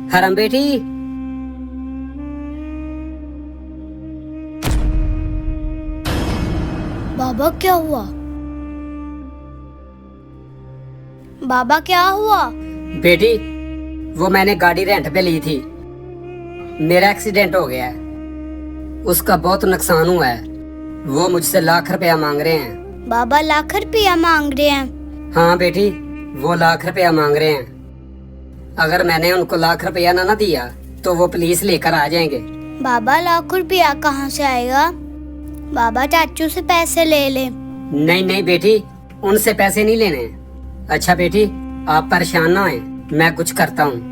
हरम बेटी, बाबा क्या हुआ? बाबा क्या हुआ? बेटी वो मैंने गाड़ी रेंट पे ली थी, मेरा एक्सीडेंट हो गया है, उसका बहुत नुकसान हुआ है। वो मुझसे लाख रुपया मांग रहे हैं। बाबा लाख रुपया मांग रहे हैं? हाँ बेटी, वो लाख रुपया मांग रहे हैं। अगर मैंने उनको लाख रुपया ना दिया तो वो पुलिस लेकर आ जाएंगे। बाबा लाख रुपया कहाँ से आएगा? बाबा चाचू से पैसे ले ले। नहीं नहीं बेटी, उनसे पैसे नहीं लेने। अच्छा बेटी, आप परेशान ना होएं, मैं कुछ करता हूँ।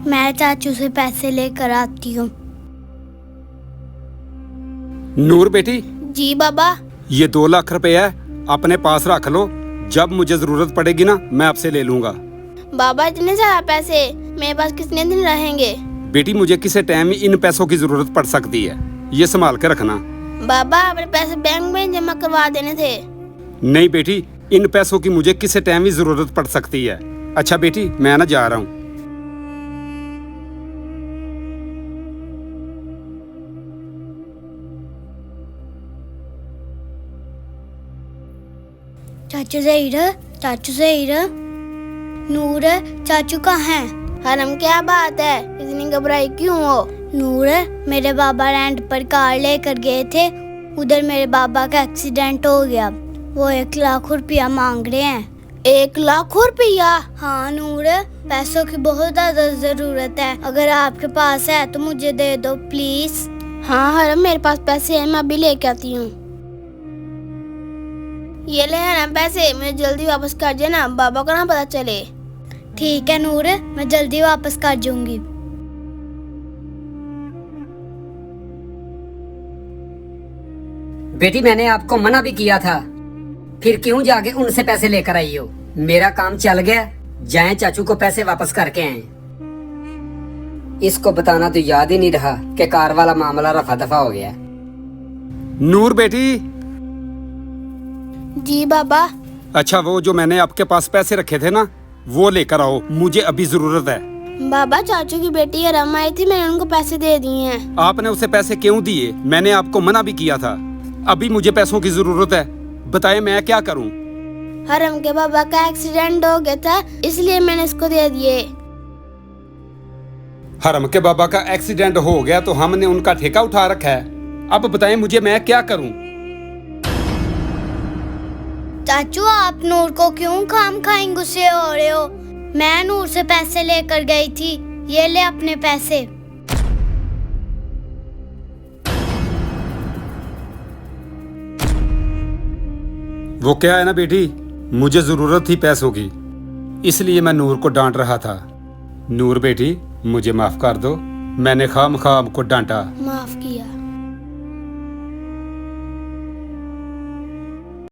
मैं चाचू से पैसे लेकर आती हूँ। नूर बेटी, जी बाबा। ये 2 लाख रुपए है, अपने पास रख लो। जब मुझे जरूरत पड़ेगी ना, मैं आपसे ले लूंगा। बाबा इतने सारे पैसे मेरे पास कितने दिन रहेंगे? बेटी मुझे किसी टाइम इन पैसों की जरूरत पड़ सकती है, ये संभाल के रखना। बाबा अपने पैसे बैंक में जमा करवा देने थे। नहीं बेटी, इन पैसों की मुझे किसी टाइम ही जरूरत पड़ सकती है। अच्छा बेटी, मैं ना जा रहा हूँ। चाचू ज़हीर, चाचू ज़हीर, नूर चाचू कहाँ हैं? हरम क्या बात है, इतनी घबराई क्यों हो? नूर, मेरे बाबा रेंट पर कार लेकर गए थे, उधर मेरे बाबा का एक्सीडेंट हो गया। वो 1 लाख रुपया मांग रहे हैं। 1 लाख रुपया? हाँ नूर, पैसों की बहुत ज्यादा जरूरत है। अगर आपके पास है तो मुझे दे दो प्लीज। हाँ हरम, मेरे पास पैसे हैं, मैं अभी लेके आती हूँ। ये ले हरम पैसे, मुझे जल्दी वापस कर देना, बाबा को ना पता चले। ठीक है नूर, मैं जल्दी वापस कर दूंगी। बेटी मैंने आपको मना भी किया था, फिर क्यों जाके उनसे पैसे लेकर आई हो? मेरा काम चल गया, जाएं चाचू को पैसे वापस करके आए। इसको बताना तो याद ही नहीं रहा कि कार वाला मामला रफा दफा हो गया। नूर बेटी। जी बाबा। अच्छा, वो जो मैंने आपके पास पैसे रखे थे ना, वो लेकर आओ, मुझे अभी जरूरत है। बाबा चाचू की बेटी हरम आई थी, मैंने उनको पैसे दे दिए हैं। आपने उसे पैसे क्यों दिए? मैंने आपको मना भी किया था। अभी मुझे पैसों की जरूरत है, बताए मैं क्या करूं? हरम के बाबा का एक्सीडेंट हो गया था, इसलिए मैंने इसको दे दिए। हरम के बाबा का एक्सीडेंट हो गया तो हमने उनका ठेका उठा रखा है। अब बताएं मुझे मैं क्या करूं? चाचू आप नूर को क्यों खाम खाएं गुस्से हो रहे हो? मैं नूर से पैसे लेकर गई थी, ये ले अपने पैसे। वो क्या है ना बेटी, मुझे जरूरत थी पैसों की, इसलिए मैं नूर को डांट रहा था। नूर बेटी, मुझे माफ कर दो, मैंने खामखा आपको डांटा। माफ